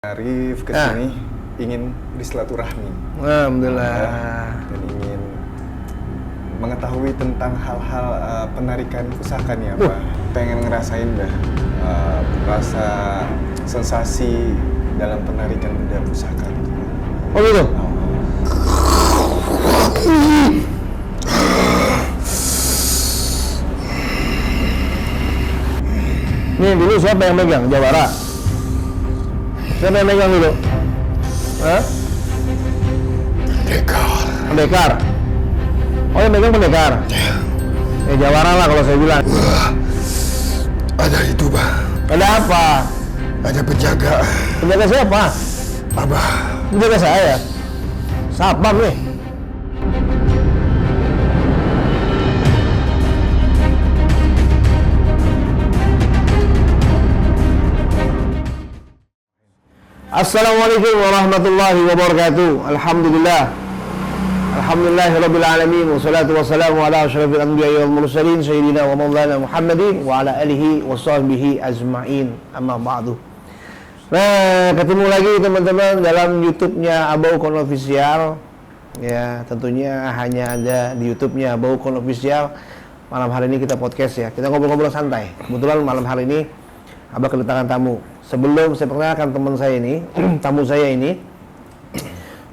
Arif kesini ingin bersilaturahmi. Alhamdulillah. Dan ingin mengetahui tentang hal-hal penarikan pusaka nih apa. Pengen ngerasain dah rasa sensasi dalam penarikan benda pusaka gitu. Oh gitu? Nih dulu siapa yang megang? Jawara? Siapa yang megang dulu? Hah? Pendekar? Oh yang megang pendekar? Ya Jawara lah kalau saya bilang. Ada itu, Pak. Ada apa? Ada penjaga. Penjaga siapa? Abah. Penjaga saya? Sabam nih. Assalamualaikum warahmatullahi wabarakatuh. Alhamdulillahirabbil alamin wassalatu wassalamu ala asyrafil anbiya'i wal mursalin sayyidina wa maulana Muhammadin wa ala alihi washabbihi ajma'in. Amma ba'du. Nah, ketemu lagi teman-teman dalam YouTube-nya Abaukon Official. Ya, tentunya hanya ada di YouTube-nya Abaukon Official. Malam hari ini kita podcast ya. Kita ngobrol-ngobrol santai. Kebetulan malam hari ini Abah kedatangan tamu. Sebelum saya perkenalkan teman saya ini, tamu saya ini,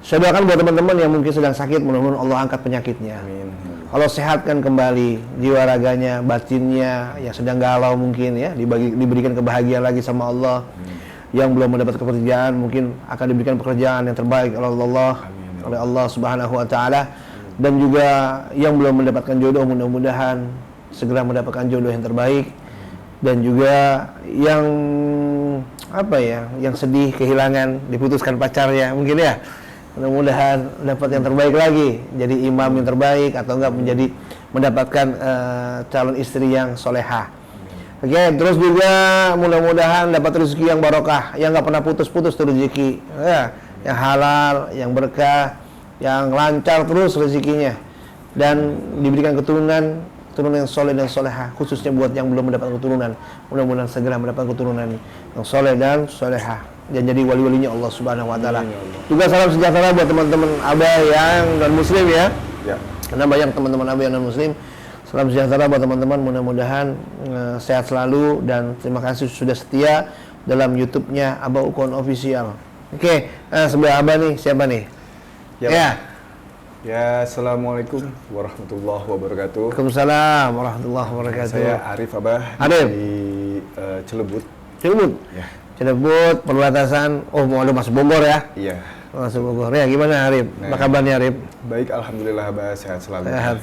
saya doakan buat teman-teman yang mungkin sedang sakit, mudah-mudahan Allah angkat penyakitnya. Amin. Allah sehatkan kembali jiwa raganya, batinnya, yang sedang galau mungkin ya, diberikan kebahagiaan lagi sama Allah. Yang belum mendapat pekerjaan mungkin akan diberikan pekerjaan yang terbaik oleh Allah, oleh Allah Subhanahu wa taala. Dan juga yang belum mendapatkan jodoh, mudah-mudahan segera mendapatkan jodoh yang terbaik. Dan juga yang yang sedih kehilangan diputuskan pacarnya mungkin ya, mudah-mudahan dapat yang terbaik lagi, jadi imam yang terbaik atau enggak mendapatkan calon istri yang solehah. Oke, terus juga mudah-mudahan dapat rezeki yang barokah, yang nggak pernah putus-putus tuh rezeki ya, yang halal, yang berkah, yang lancar terus rezekinya, dan diberikan keturunan yang soleh dan soleha, khususnya buat yang belum mendapatkan keturunan, mudah-mudahan segera mendapatkan keturunan yang soleh dan soleha dan jadi wali-walinya Allah Subhanahu wa taala. Juga salam sejahtera buat teman-teman Abah yang non muslim ya. Karena banyak teman-teman Abah yang non muslim. Salam sejahtera buat teman-teman, mudah-mudahan sehat selalu dan terima kasih sudah setia dalam YouTube-nya Abaukon Official. Oke, sebelah Abah nih siapa nih? Ya, assalamualaikum warahmatullahi wabarakatuh. Waalaikumsalam warahmatullahi wabarakatuh. Saya Arif Abah di Cilebut. Ya. Cilebut, perbatasan. Oh, mau ada masuk Bogor ya? Iya. Masuk Bogor. Ya, gimana Arif? Nah, apa kabarnya Arif? Baik, alhamdulillah Abah, sehat selalu. Sehat.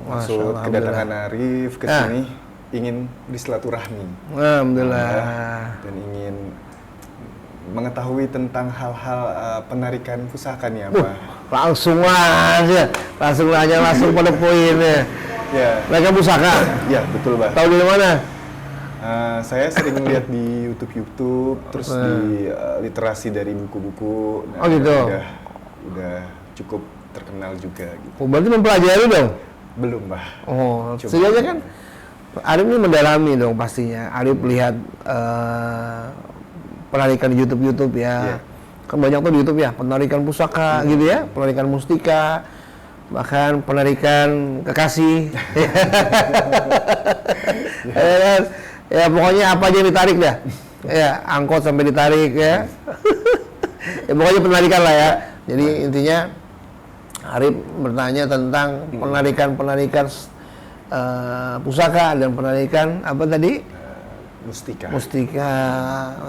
Maksud kedatangan Arif ke sini ingin bersilaturahmi. Alhamdulillah. Dan ingin mengetahui tentang hal-hal penarikan pusaka nih apa. Langsung pada poinnya. Ya. Mereka pusaka? Ya, betul, Bah. Tahu dari mana? Saya sering lihat di YouTube, terus di literasi dari buku-buku. Oh gitu. Udah cukup terkenal juga gitu. Oh, berarti mempelajari dong? Belum, Bah. Oh, setidaknya kan Arif ini mendalami dong pastinya. Arif lihat penarikan di YouTube ya. Kan banyak tuh di YouTube ya, penarikan pusaka gitu ya, penarikan mustika, bahkan penarikan kekasih. Ya pokoknya apa aja yang ditarik dah. Ya, angkot sampai ditarik ya. Ya pokoknya penarikan lah ya. Jadi intinya Arif bertanya tentang penarikan pusaka dan penarikan apa tadi? Mustika.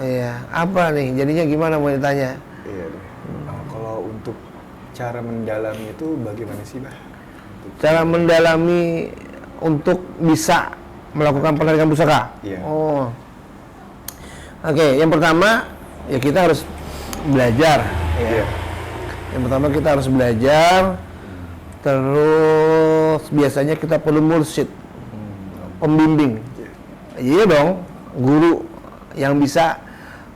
Oh iya. Apa nih? Jadinya gimana mau ditanya? Iya. Kalau untuk cara mendalami itu bagaimana sih, Bah? Cara mendalami untuk bisa melakukan penarikan pusaka? Iya. Oh. Oke, yang pertama ya kita harus belajar. Iya. Yang pertama kita harus belajar. Terus biasanya kita perlu mursyid, pembimbing. Iya dong, guru yang bisa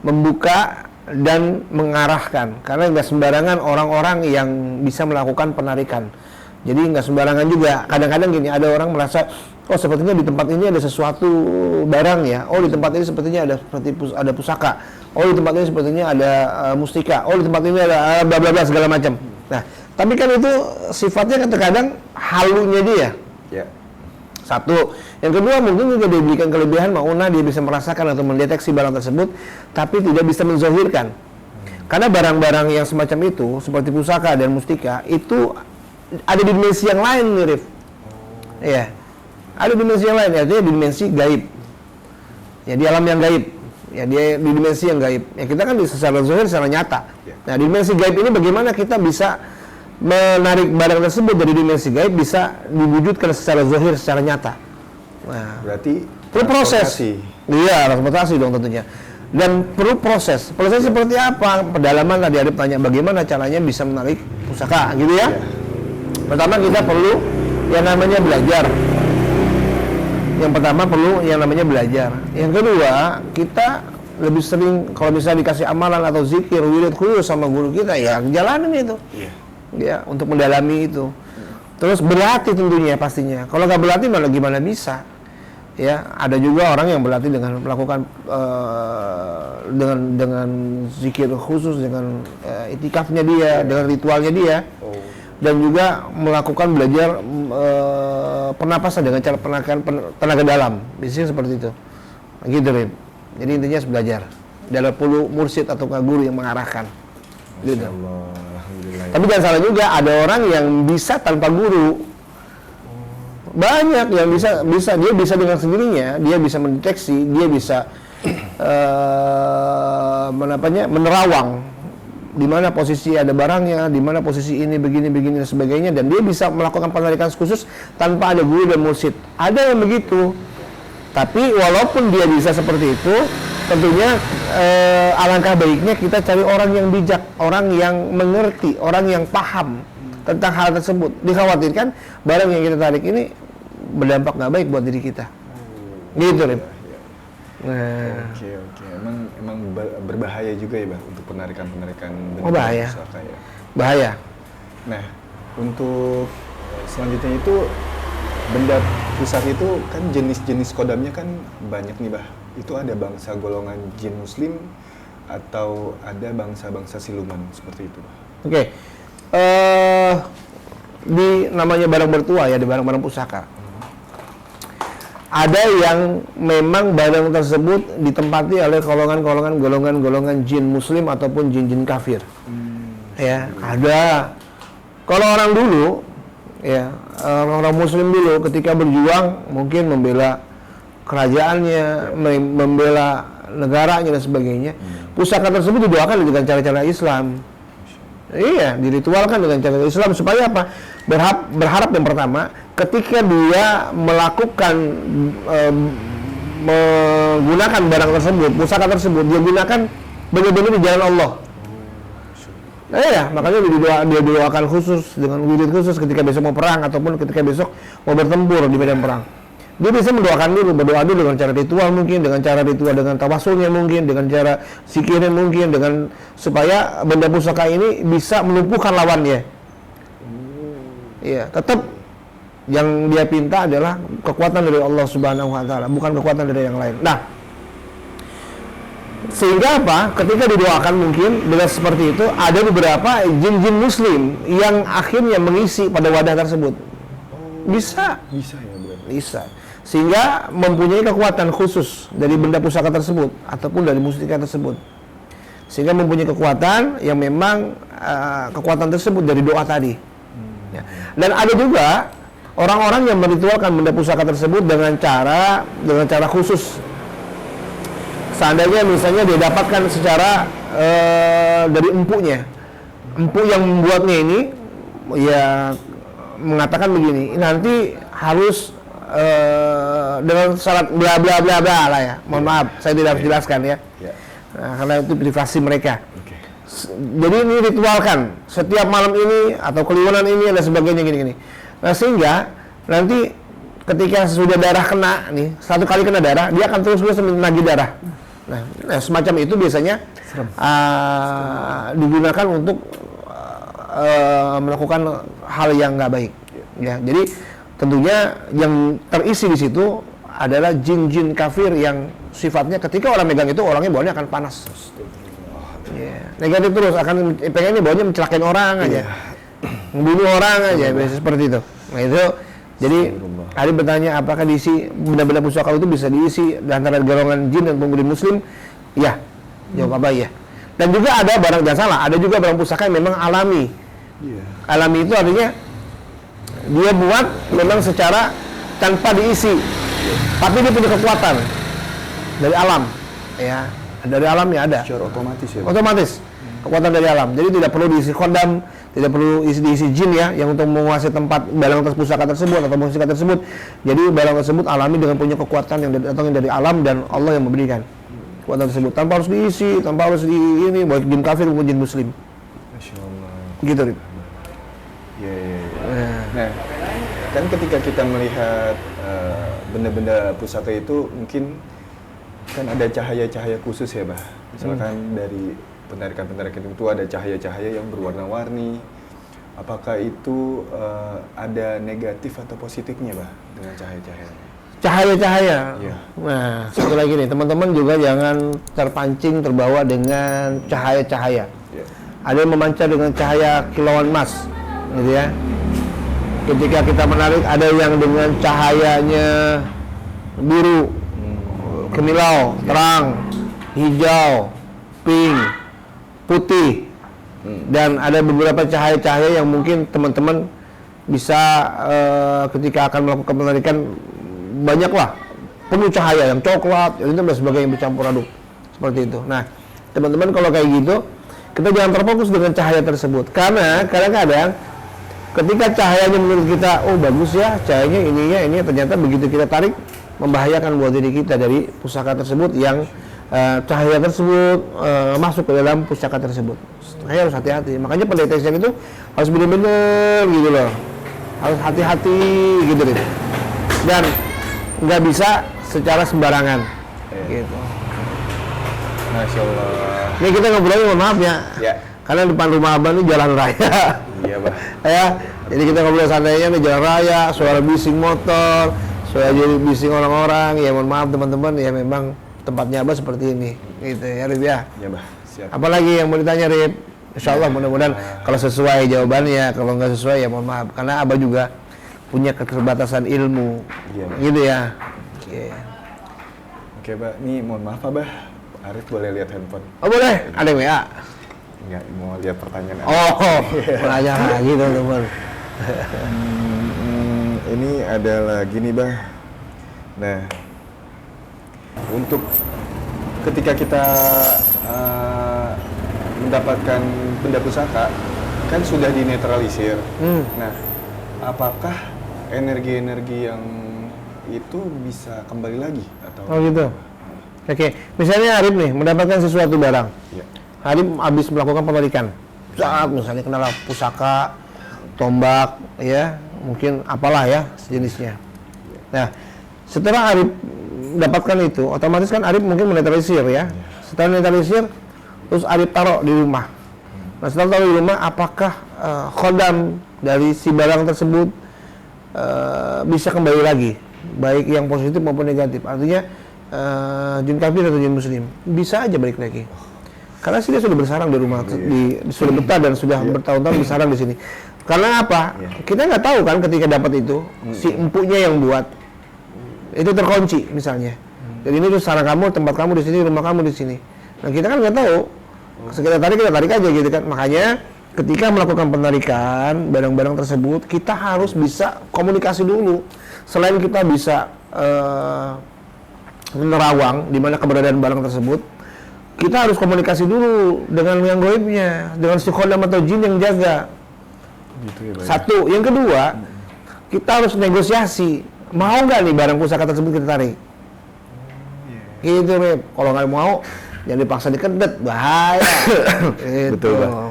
membuka dan mengarahkan, karena nggak sembarangan orang-orang yang bisa melakukan penarikan. Jadi nggak sembarangan juga. Kadang-kadang gini, ada orang merasa, oh sepertinya di tempat ini ada sesuatu barang ya, oh di tempat ini sepertinya ada pusaka. Oh di tempat ini sepertinya ada mustika. Oh di tempat ini ada bla bla bla segala macam. Nah, tapi kan itu sifatnya kan terkadang halunya dia. Ya. Satu. Yang kedua mungkin juga diberikan kelebihan mauna dia bisa merasakan atau mendeteksi barang tersebut, tapi tidak bisa menzohirkan. Karena barang-barang yang semacam itu, seperti pusaka dan mustika, itu ada di dimensi yang lain nih, Rif. Iya. Ada dimensi yang lain, artinya di dimensi gaib. Ya, di alam yang gaib. Ya, dia di dimensi yang gaib. Ya, kita kan secara zahir, secara nyata. Nah, di dimensi gaib ini bagaimana kita bisa menarik barang tersebut dari dimensi gaib bisa diwujudkan secara zahir, secara nyata. Nah, Berarti perlu proses. transportasi. Iya, transportasi dong tentunya. Dan perlu proses. Proses seperti apa? Pendalaman tadi Arif tanya bagaimana caranya bisa menarik pusaka, gitu ya. Iya. Pertama kita perlu yang namanya belajar. Yang pertama perlu yang namanya belajar. Yang kedua, kita lebih sering kalau misalnya dikasih amalan atau zikir, wirid khusus sama guru kita, ya jalanin itu. Iya. Ya, untuk mendalami itu. Terus berlatih tentunya pastinya. Kalau nggak berlatih malah gimana bisa? Ya, ada juga orang yang berlatih dengan melakukan dengan zikir khusus, dengan itikafnya dia, dengan ritualnya dia, dan juga melakukan belajar pernapasan dengan cara tenaga dalam, biasanya seperti itu. Gitu, Rin. Jadi intinya belajar. Dalam perlu mursyid atau guru yang mengarahkan. Gitu. Allah, alhamdulillah. Tapi jangan salah juga, ada orang yang bisa tanpa guru. Banyak yang bisa dia bisa dengan sendirinya, dia bisa mendeteksi, dia bisa menerawang di mana posisi ada barangnya, di mana posisi ini begini dan sebagainya, dan dia bisa melakukan penarikan khusus tanpa ada guru dan mursyid. Ada yang begitu. Tapi walaupun dia bisa seperti itu, tentunya alangkah baiknya kita cari orang yang bijak, orang yang mengerti, orang yang paham tentang hal tersebut. Dikhawatirkan barang yang kita tarik ini berdampak nggak baik buat diri kita. Gitu, Rim. Nah, Oke. Emang berbahaya juga ya, Bang, untuk penarikan Oh, bahaya. pusaka ya. bahaya. Nah, untuk selanjutnya itu benda pusaka itu kan jenis-jenis kodamnya kan banyak nih, Bah. Itu ada bangsa golongan jin muslim atau ada bangsa-bangsa siluman seperti itu, Bah? Oke. Di namanya barang bertua ya, di barang-barang pusaka. Ada yang memang barang tersebut ditempati oleh golongan jin muslim ataupun jin-jin kafir. Ya, ada. Kalau orang dulu, ya, orang muslim dulu ketika berjuang mungkin membela kerajaannya, membela negaranya dan sebagainya. Pusaka tersebut didoakan dengan cara-cara Islam. Iya, diritualkan dengan cara Islam supaya apa? Berharap yang pertama, ketika dia melakukan menggunakan barang tersebut, pusaka tersebut, dia gunakan benar-benar di jalan Allah. Iya, makanya dia doakan khusus dengan wirid khusus ketika besok mau perang ataupun ketika besok mau bertempur di medan perang. Dia bisa mendoakan dulu, berdoa dulu dengan cara ritual mungkin, dengan tawasulnya mungkin, dengan cara zikirnya mungkin, dengan supaya benda pusaka ini bisa melumpuhkan lawannya. Iya, tetap yang dia pinta adalah kekuatan dari Allah Subhanahu wa taala, bukan kekuatan dari yang lain. Nah, sehingga apa? Ketika didoakan mungkin dengan seperti itu, ada beberapa jin-jin muslim yang akhirnya mengisi pada wadah tersebut. Bisa ya, berarti. bisa. Sehingga mempunyai kekuatan khusus dari benda pusaka tersebut ataupun dari mustika tersebut. Sehingga mempunyai kekuatan yang memang kekuatan tersebut dari doa tadi. Ya. Dan ada juga orang-orang yang meritualkan benda pusaka tersebut dengan cara khusus. Seandainya misalnya dia dapatkan secara dari empunya. Empu yang membuatnya ini ya mengatakan begini, nanti harus dengan syarat bla bla bla bla lah ya. Mohon maaf, saya tidak harus jelaskan ya. Nah, karena itu privasi mereka. Jadi ini ritualkan setiap malam ini atau kliwonan ini dan sebagainya gini-gini. Nah, sehingga nanti ketika sudah darah kena nih, satu kali kena darah, dia akan terus menagih darah. Nah, semacam itu biasanya digunakan untuk melakukan hal yang nggak baik. Ya, jadi tentunya yang terisi di situ adalah jin-jin kafir yang sifatnya ketika orang megang itu orangnya bawanya akan panas. Iya. Negatif terus, akan pengen ini bawanya mencelakain orang aja, membunuh orang aja, biasa seperti itu. Nah itu, jadi Arif bertanya apakah diisi benda-benda pusaka itu bisa diisi di antara golongan jin dan pemuda muslim? Ya, jawab apa ya. Dan juga ada barang, jangan salah, ada juga barang pusaka yang memang alami. Alami itu artinya dia buat memang secara tanpa diisi, tapi dia punya kekuatan dari alam, ya. Dari alamnya ada. Secara otomatis ya. Otomatis kekuatan dari alam. Jadi tidak perlu diisi kodam, tidak perlu diisi jin ya, yang untuk menguasai tempat barang pusaka tersebut atau musika tersebut. Jadi barang tersebut alami dengan punya kekuatan yang datang dari alam dan Allah yang memberikan kekuatan tersebut. Tanpa harus diisi, tanpa harus ini baik jin kafir maupun jin muslim. Masya Allah. Gitu, Rip. Iya. Nah, kan ketika kita melihat benda-benda pusaka itu mungkin kan ada cahaya-cahaya khusus ya, Bah. Misalkan dari penarikan-penarikan itu ada cahaya-cahaya yang berwarna-warni. Apakah itu ada negatif atau positifnya, Bah, dengan cahaya-cahaya? Cahaya-cahaya. Iya. Nah, satu lagi nih, teman-teman juga jangan terpancing terbawa dengan cahaya-cahaya. Iya. Ada yang memancar dengan cahaya kilauan emas, gitu ya. Ketika kita menarik, ada yang dengan cahayanya biru, kemilau, terang, hijau, pink, putih, dan ada beberapa cahaya-cahaya yang mungkin teman-teman bisa ketika akan melakukan penarikan banyaklah penuh cahaya yang coklat, itu dan sebagainya yang bercampur aduk seperti itu. Nah, teman-teman kalau kayak gitu, kita jangan terfokus dengan cahaya tersebut, karena kadang-kadang ketika cahayanya menurut kita, oh bagus ya cahayanya ini ternyata begitu kita tarik membahayakan buat diri kita dari pusaka tersebut yang cahaya tersebut masuk ke dalam pusaka tersebut. Makanya harus hati-hati. Makanya pendeteksian itu harus benar-benar gitu loh. Harus hati-hati gitu deh. Dan nggak bisa secara sembarangan. Gitu. Masya Allah. Ini kita ngobrolnya mohon maaf ya. Ya. Karena depan rumah Abang ini jalan raya. Iya, Bah. Ya. Jadi kita ngobrol santainya di jalan raya, suara bising motor, suara jadi bising orang-orang. Ya mohon maaf teman-teman, ya memang tempatnya Abah seperti ini. Gitu ya, Rip ya. Ya, Bah. Siap. Apalagi yang mau ditanya, Rip? Insya Allah mudah-mudahan kalau sesuai jawabannya, kalau nggak sesuai ya mohon maaf. Karena Abah juga punya keterbatasan ilmu. Iya, Bah. Gitu ya. Oke. Oke, Bah. Nih mohon maaf, Bah. Arif boleh lihat handphone? Oh boleh, ada WA. Enggak, mau lihat pertanyaan. Oh, nanya lagi teman-teman. Ini ada lagi nih, Bah. Nah, untuk ketika kita mendapatkan benda pusaka, kan sudah dinetralisir. Nah, apakah energi-energi yang itu bisa kembali lagi atau? Oh gitu. Oke, misalnya Arif nih mendapatkan sesuatu barang. Ya. Arif habis melakukan penarikan. Saat misalnya kenal pusaka, tombak, ya, mungkin apalah ya sejenisnya. Nah, setelah Arif dapatkan itu, otomatis kan Arif mungkin menetralisir ya. Setelah menetralisir, terus Arif taruh di rumah. Nah, setelah taruh di rumah, apakah khodam dari si barang tersebut bisa kembali lagi, baik yang positif maupun negatif? Artinya jin kafir atau jin muslim bisa aja balik lagi. Karena sih dia sudah bersarang di rumah, sudah betah dan sudah bertahun-tahun bersarang di sini. Karena apa? Kita nggak tahu kan ketika dapat itu si empunya yang buat itu terkunci misalnya. Jadi ini tuh sarang kamu, tempat kamu di sini, rumah kamu di sini. Nah kita kan nggak tahu. Kita tarik aja gitu kan. Makanya ketika melakukan penarikan barang-barang tersebut, kita harus bisa komunikasi dulu. Selain kita bisa menerawang di mana keberadaan barang tersebut, kita harus komunikasi dulu dengan yang gaibnya, dengan si khodam atau jin yang jaga. Gitu ya, Bah. Satu, yang kedua, kita harus negosiasi. Mau nggak nih barang pusaka tersebut kita tarik? Gitu, Rip. Kalau nggak mau, jangan dipaksa dikedet, bahaya. Gitu. Betul, Bah.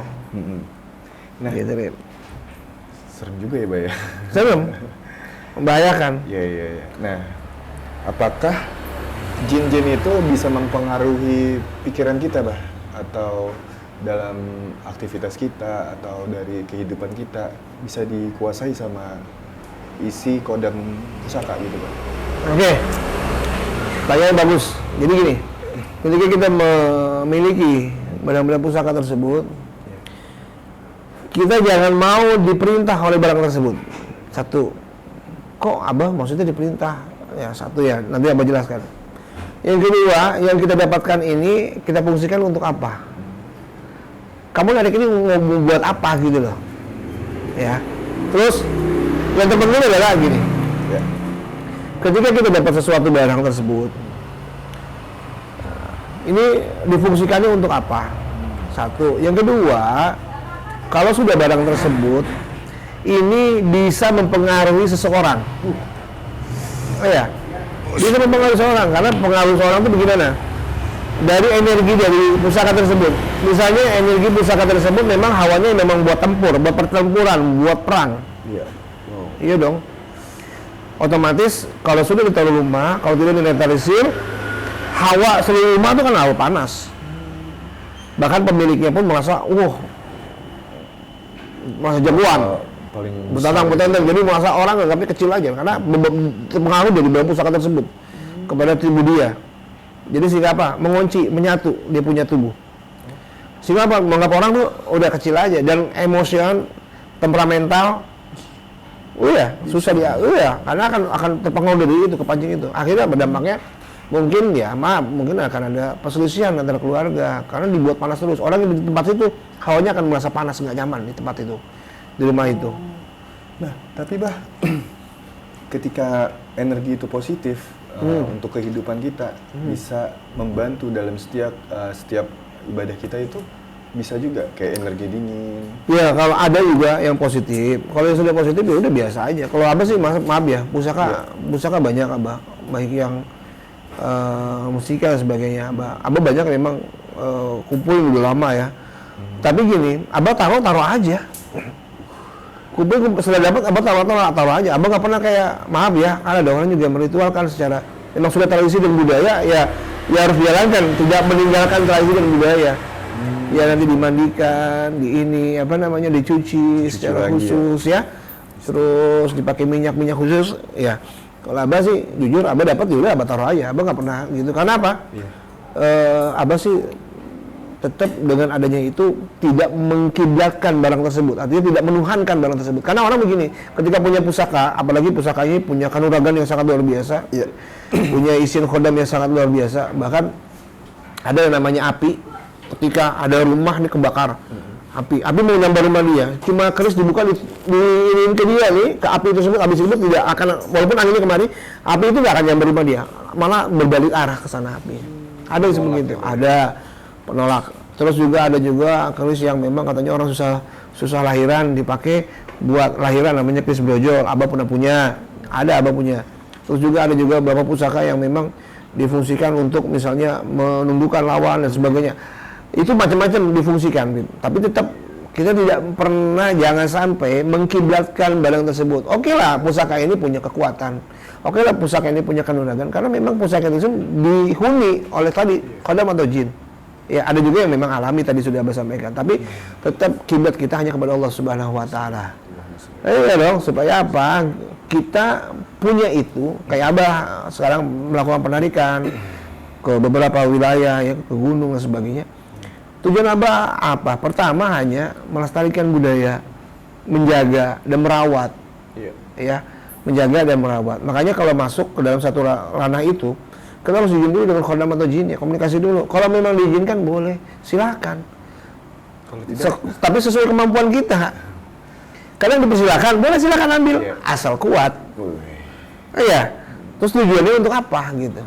Nah, gitu, Rip. serem juga ya, Bah ya. Serem, membahayakan. Iya. Nah, apakah jin-jin itu bisa mempengaruhi pikiran kita, Bah? Atau dalam aktivitas kita, atau dari kehidupan kita bisa dikuasai sama isi kodam pusaka gitu, Bah? Oke, pertanyaan bagus. Jadi gini, ketika kita memiliki barang-barang pusaka tersebut, kita jangan mau diperintah oleh barang tersebut. Satu, kok Abah maksudnya diperintah? Ya satu ya, nanti Abah jelaskan. Yang kedua, yang kita dapatkan ini kita fungsikan untuk apa? Kamu hari ini mau buat apa gitu loh? Ya. Terus yang terpenting adalah gini. Ya. Ketika kita dapat sesuatu barang tersebut, ini difungsikannya untuk apa? Satu. Yang kedua, kalau sudah barang tersebut, ini bisa mempengaruhi seseorang. Ya, bisa mempengaruhi seseorang karena pengaruh seseorang itu bagaimana? Dari energi dari pusaka tersebut. Misalnya energi pusaka tersebut memang hawanya memang buat tempur, buat pertempuran, buat perang. Iya. Iya dong. Otomatis kalau sudah ditaruh rumah, kalau tidak dinetralisir, hawa seluruh rumah itu kan hawa panas. Bahkan pemiliknya pun merasa, merasa jagoan, Paling bertantang, jadi merasa orang anggapnya kecil aja karena terpengaruh dari barang pusaka tersebut kepada tubuh dia. Jadi sehingga apa? Mengunci, menyatu dia punya tubuh. Sehingga apa? Menganggap orang tuh udah kecil aja dan emosional, temperamental. Susah dia. Karena akan terpengaruh dari itu, kepancing itu. Akhirnya berdampaknya mungkin akan ada perselisihan antara keluarga karena dibuat panas terus. Orang yang di tempat itu hawanya akan merasa panas, nggak nyaman di tempat itu, di rumah itu. Nah, tapi Bah, ketika energi itu positif untuk kehidupan kita, bisa membantu dalam setiap ibadah kita itu, bisa juga kayak energi dingin. Ya, kalau ada juga yang positif. Kalau yang sudah positif ya udah biasa aja. Kalau Abah sih maaf ya, pusaka banyak Abah, baik yang musika dan sebagainya. Abah banyak memang kumpul udah lama ya. Tapi gini, Abah taruh aja. Kumpul sudah dapat, Abah taruh aja. Abah nggak pernah kayak, maaf ya, ada orang juga meritualkan secara memang sudah tradisi dan budaya, ya harus dijalankan, tidak meninggalkan tradisi dan budaya. Ya nanti dimandikan, dicuci secara khusus ya. Terus dipakai minyak khusus ya. Kalau Abah sih jujur Abah dapat juga Abah taruh aja. Abah nggak pernah gitu. Karena apa? Abah sih tetap dengan adanya itu tidak mengkiblatkan barang tersebut, artinya tidak menuhankan barang tersebut. Karena orang begini, ketika punya pusaka, apalagi pusakanya punya kanuragan yang sangat luar biasa, punya isin khodam yang sangat luar biasa, bahkan ada yang namanya api. Ketika ada rumah nih kebakar, api mau nyambar rumah dia, cuma keris dibuka diinin ke dia nih, ke api tersebut, api tersebut tidak akan, walaupun anginnya kemari, api itu tidak akan nyambar rumah dia, malah berbalik arah ke sana api. Ada yang seperti itu, ada penolak. Terus juga ada juga keris yang memang katanya orang susah lahiran dipakai buat lahiran, namanya keris brojol. Abah pernah punya, ada Abah punya. Terus juga ada juga beberapa pusaka yang memang difungsikan untuk misalnya menundukkan lawan dan sebagainya. Itu macam-macam difungsikan, tapi tetap kita tidak pernah, jangan sampai mengkiblatkan barang tersebut. Oke lah, pusaka ini punya kekuatan. Oke lah, pusaka ini punya kanuragan, karena memang pusaka itu dihuni oleh tadi khodam atau jin. Ya, ada juga yang memang alami, tadi sudah Abah sampaikan. Tapi tetap kiblat kita hanya kepada Allah Subhanahu wa taala. Ya dong, supaya apa? Kita punya itu, kayak Abah sekarang melakukan penarikan ke beberapa wilayah ya, ke gunung dan sebagainya. Tujuan Abah apa? Pertama hanya melestarikan budaya, menjaga dan merawat. Ya, menjaga dan merawat. Makanya kalau masuk ke dalam satu ranah itu, kita harus izin dulu dengan khodam atau jin ya, komunikasi dulu. Kalau memang diizinkan boleh, silakan. Kalau tidak, Tapi sesuai kemampuan kita. Kadang dipersilakan, boleh silakan ambil, asal kuat. Iya. Terus tujuannya untuk apa gitu?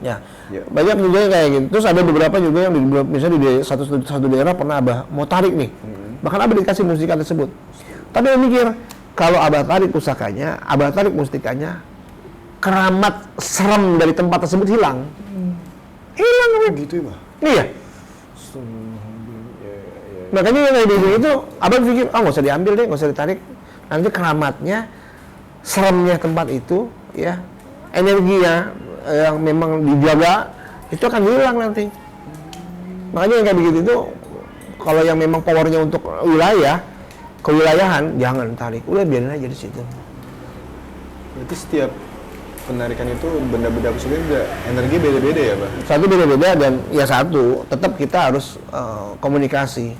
Ya. Banyak juga yang kayak gitu. Terus ada beberapa juga yang misalnya di satu daerah pernah Abah mau tarik nih. Bahkan Abah dikasih mustika tersebut. Tapi Abah mikir, kalau Abah tarik pusakanya, Abah tarik mustikanya, keramat serem dari tempat tersebut hilang. Hilang gitu ya, Bah? Iya. Makanya yang kayak itu, Abang pikir, nggak usah diambil deh, nggak usah ditarik. Nanti keramatnya, seremnya tempat itu, ya, energinya yang memang dijaga, itu akan hilang nanti. Makanya yang kayak begitu itu, kalau yang memang powernya untuk wilayah, kewilayahan, jangan tarik. Udah biarin aja di situ. Berarti setiap penarikan itu benda-benda pusaka juga energi beda-beda ya, Pak? Satu beda-beda dan ya satu, tetap kita harus komunikasi.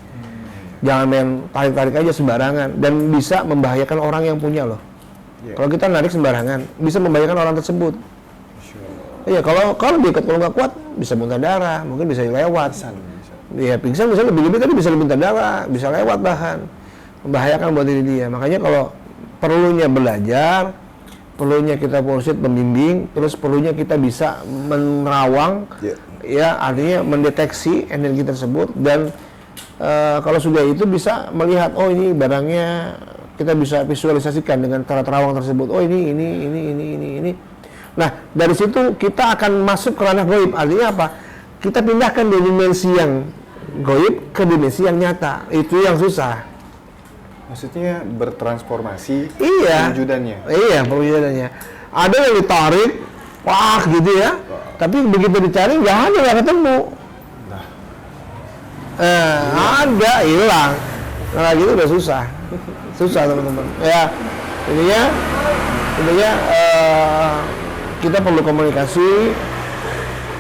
Jangan main tarik-tarik aja sembarangan dan bisa membahayakan orang yang punya loh. Yeah. Kalau kita narik sembarangan, bisa membahayakan orang tersebut. Iya, kalau dia kalau nggak kuat bisa muntah darah, mungkin bisa lewat. Iya, pingsan bisa lebih tadi bisa muntah darah, bisa lewat bahkan membahayakan buat diri dia. Makanya kalau perlunya belajar, perlunya kita mursyid membimbing, terus perlunya kita bisa menerawang, ya artinya mendeteksi energi tersebut dan kalau sudah itu bisa melihat oh ini barangnya, kita bisa visualisasikan dengan cara terawang tersebut. Oh ini. Nah, dari situ kita akan masuk ke ranah gaib. Artinya apa? Kita pindahkan dari dimensi yang gaib ke dimensi yang nyata. Itu yang susah. Maksudnya bertransformasi Perwujudannya. Iya, perwujudannya. Ada yang ditarik, wah gitu ya. Tapi begitu dicari nggak ketemu. Ada, hilang. Nah, gitu udah susah. Susah teman-teman. Ya, intinya kita perlu komunikasi,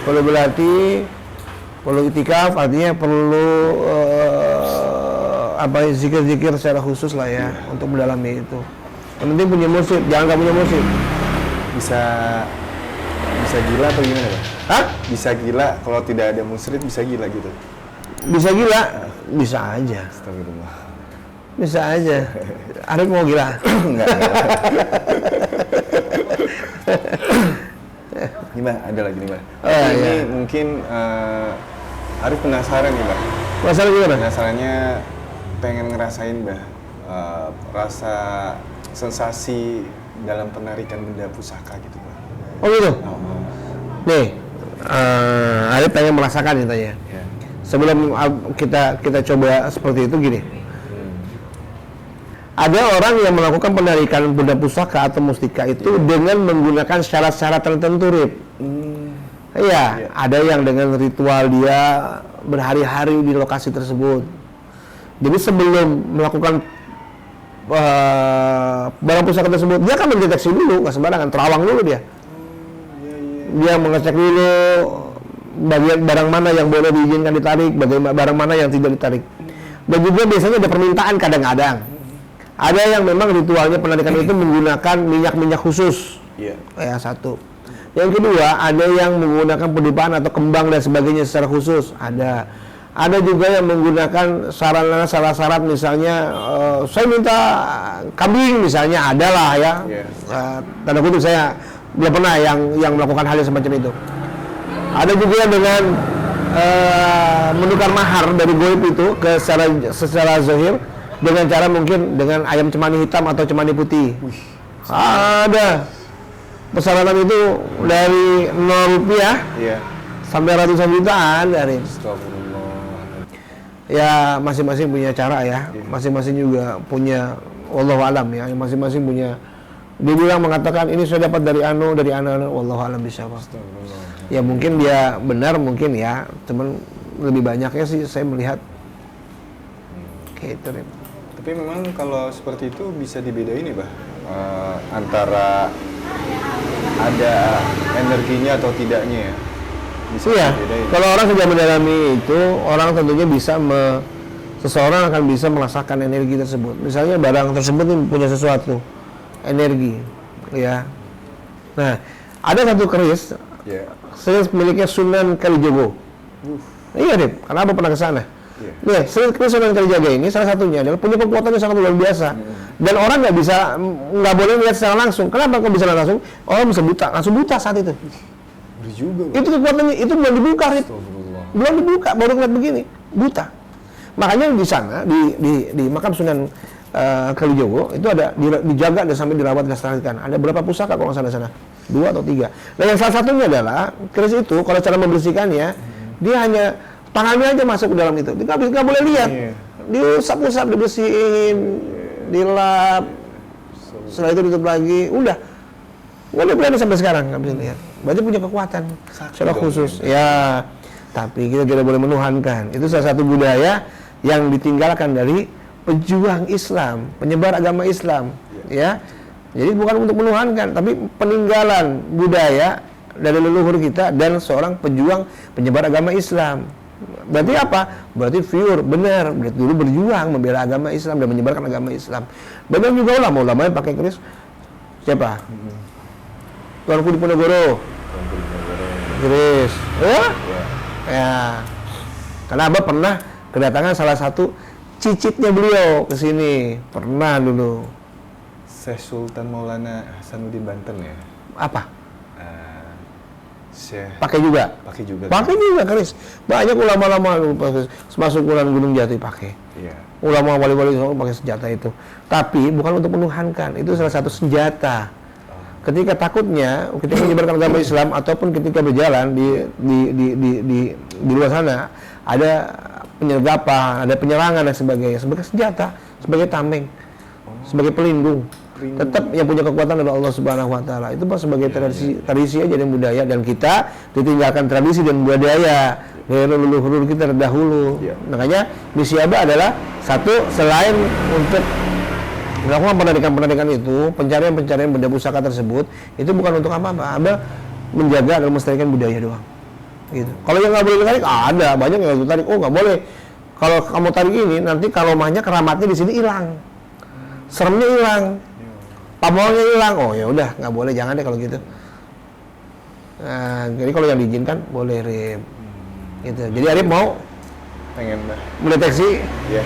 perlu berlatih, perlu itikaf, artinya perlu zikir-zikir secara khusus lah ya untuk mendalami itu. Yang penting punya mursyid, jangan nggak punya mursyid. Bisa gila atau gimana, Pak? Hah? Bisa gila kalau tidak ada mursyid, bisa gila gitu? Bisa gila? Bisa aja. Astagfirullah. Bisa aja. Arif mau gila? Enggak. Gimana? Ada lagi nih, Pak. Ini mungkin Arif penasaran nih, Pak. Penasaran gimana? Penasarannya pengen ngerasain, Mbak, rasa sensasi dalam penarikan benda pusaka gitu, Pak. Oh gitu? Nih, Arif pengen merasakan katanya. Sebelum kita coba seperti itu gini. Ada orang yang melakukan penarikan benda pusaka atau mustika itu dengan menggunakan syarat-syarat tertentu, Rip. Iya, ada yang dengan ritual dia berhari-hari di lokasi tersebut. Jadi sebelum melakukan barang pusaka tersebut, dia kan mendeteksi dulu, nggak sembarangan, terawang dulu dia. Dia mengecek dulu bagian barang mana yang boleh diizinkan ditarik, bagaimana barang mana yang tidak ditarik. Dan juga biasanya ada permintaan kadang-kadang. Ada yang memang ritualnya penarikan itu menggunakan minyak-minyak khusus. Ya satu. Yang kedua, ada yang menggunakan pedupaan atau kembang dan sebagainya secara khusus. Ada juga yang menggunakan syarat-syarat misalnya saya minta kambing misalnya, adalah ya. Tanda kutip saya belum pernah yang melakukan hal yang semacam itu. Ada juga yang dengan menukar mahar dari goib itu ke secara zahir dengan cara mungkin dengan ayam cemani hitam atau cemani putih. Ada persyaratan itu dari 0 rupiah sampai ratusan jutaan dari. Ya masing-masing punya cara ya, masing-masing juga punya wallahu alam ya, masing-masing punya. Dia bilang mengatakan ini saya dapat dari anu wallahu alam bisawab. Ya mungkin dia benar mungkin ya, cuman lebih banyaknya sih saya melihat kayak itu. Tapi memang kalau seperti itu bisa dibedain ya, Bah, antara ada energinya atau tidaknya ya. Bisa dibedain. Kalau orang sudah mendalami itu, orang tentunya bisa seseorang akan bisa merasakan energi tersebut. Misalnya barang tersebut punya sesuatu energi, ya. Nah, ada satu keris, saya miliknya Sunan Kalijogo. Iya, Dip. Kenapa pernah ke sana? Nih, Sunan Kalijaga ini salah satunya adalah punya kekuatannya sangat luar biasa. Dan orang nggak boleh lihat secara langsung. Kenapa kok bisa langsung? Orang bisa buta, langsung buta saat itu. Itu kekuatannya, itu belum dibuka, belum dibuka, baru ngeliat begini, buta. Makanya di sana di makam Sunan Kalijogo itu ada dijaga dan sampai dirawat dan dilestarikan. Ada berapa pusaka kok nggak salah sana? 2 atau 3. Nah, yang salah satunya adalah keris itu kalau cara membersihkannya, dia hanya tangannya aja masuk ke dalam itu, nggak boleh lihat. Diusap-usap, dibersihin, dilap, setelah itu ditutup lagi, udah. Nggak ada berani sampai sekarang, nggak bisa lihat. Berarti punya kekuatan secara khusus. Ya, tapi kita tidak boleh menuhankan. Itu salah satu budaya yang ditinggalkan dari pejuang Islam, penyebar agama Islam. Ya, Jadi bukan untuk menuhankan, tapi peninggalan budaya dari leluhur kita dan seorang pejuang penyebar agama Islam. Berarti apa? Berarti pure, benar. Berarti dulu berjuang membela agama Islam dan menyebarkan agama Islam. Benar juga ulama yang pakai keris. Siapa? Tuanku Diponegoro. Keris. Ya. Karena Abah pernah kedatangan salah satu cicitnya beliau ke sini. Pernah dulu. Syekh Sultan Maulana Hasanuddin Banten ya. Apa? Syekh Pakai juga. Pakai juga keris. Banyak ulama-ulama masuk Gunung Jati pakai. Iya. Ulama wali-wali pakai senjata itu. Tapi bukan untuk menuhankan. Itu salah satu senjata. Ketika takutnya, ketika menyebarkan agama Islam ataupun ketika berjalan di luar sana ada penyergapan, ada penyerangan dan sebagainya, sebagai senjata, sebagai tameng, sebagai pelindung. Tetap yang punya kekuatan adalah Allah Subhanahu wa taala. Itu sebagai tradisi aja dan budaya, dan kita ditinggalkan tradisi dan budaya dari leluhur kita terdahulu. Makanya misi Abah adalah satu, selain untuk melakukan pendidikan itu, pencarian benda pusaka tersebut, itu bukan untuk apa-apa. Abah menjaga dan melestarikan budaya doang. Gitu. Kalau yang nggak boleh ditarik, ada banyak yang nggak tarik. Oh, nggak boleh. Kalau kamu tarik ini, nanti kalau mahnya keramatnya di sini hilang, seremnya hilang, pamornya hilang. Oh ya udah, nggak boleh, jangan deh kalau gitu. Nah, jadi kalau yang diizinkan boleh, Rip. Gitu. Jadi Arif mau pengen mendeteksi. Iya.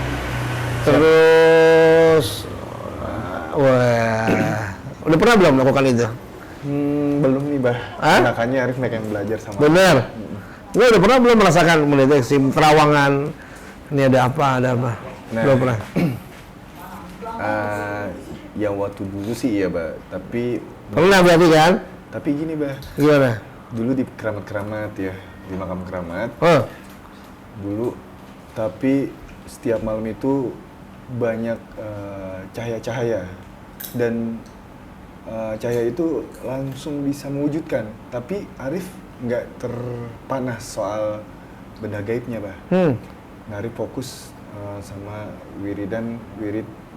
Terus wah, udah pernah belum melakukan itu? Belum nih, Bah. Makanya Arif pengen belajar sama. Bener. Gue udah pernah belum merasakan mendeteksi terawangan? Ini ada apa? Nah, belum pernah. Yang waktu dulu sih iya, Bah. Tapi Pernah berarti kan? Tapi gini, Bah. Gimana? Dulu di keramat-keramat ya, di makam keramat. Dulu, tapi setiap malam itu banyak cahaya-cahaya, dan cahaya itu langsung bisa mewujudkan. Tapi Arif nggak terpanas soal benda gaibnya, Bah. Arif fokus sama wirid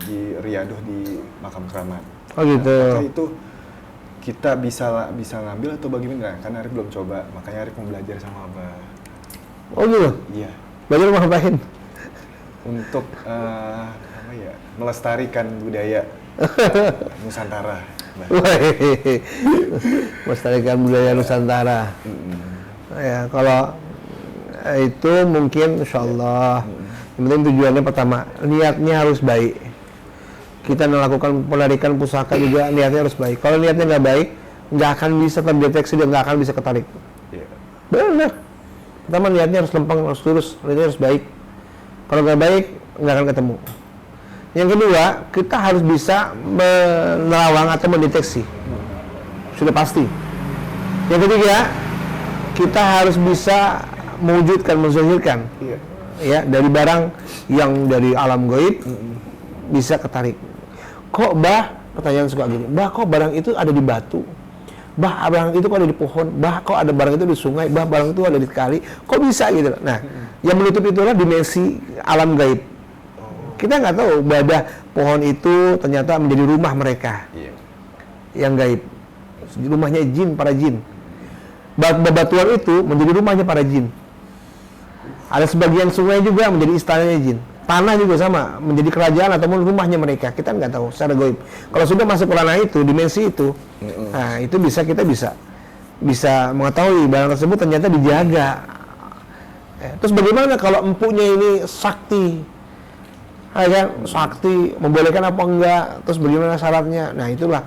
di riadoh di makam keramat. Oh gitu. Apakah itu kita bisa ngambil atau bagaimana? Karena Arif belum coba, makanya Arif mau belajar sama Abah. Oh gitu? Iya. Belajar mau ngapain? Untuk melestarikan budaya Nusantara. Melestarikan budaya Nusantara. Ya, kalau itu mungkin insya Allah. Yang penting tujuannya pertama, niatnya harus baik. Kita melakukan penarikan pusaka juga niatnya harus baik. Kalau niatnya nggak baik, nggak akan bisa terdeteksi dan nggak akan bisa ketarik. Benar. Pertama niatnya harus lempeng, harus lurus, niatnya harus baik. Kalau nggak baik, nggak akan ketemu. Yang kedua, kita harus bisa menerawang atau mendeteksi. Sudah pasti. Yang ketiga, kita harus bisa mewujudkan, menzahirkan. Ya, dari barang yang dari alam gaib bisa ketarik. Kok, Bah, pertanyaan suka gini, Bah, kok barang itu ada di batu? Bah, barang itu kok ada di pohon? Bah, kok ada barang itu di sungai? Bah, barang itu ada di kali? Kok bisa gitu? Nah, yang menutup itulah dimensi alam gaib. Kita nggak tahu bahwa pohon itu ternyata menjadi rumah mereka yang gaib. Rumahnya jin, para jin. Bebatuan itu menjadi rumahnya para jin. Ada sebagian sungai juga menjadi istananya jin. Tanah juga sama, menjadi kerajaan ataupun rumahnya mereka. Kita nggak tahu secara gaib. Kalau sudah masuk ke ranah itu, dimensi itu, nah itu kita bisa mengetahui barang tersebut ternyata dijaga. Terus bagaimana kalau empunya ini sakti? Sakti membolehkan apa enggak? Terus bagaimana syaratnya? Nah itulah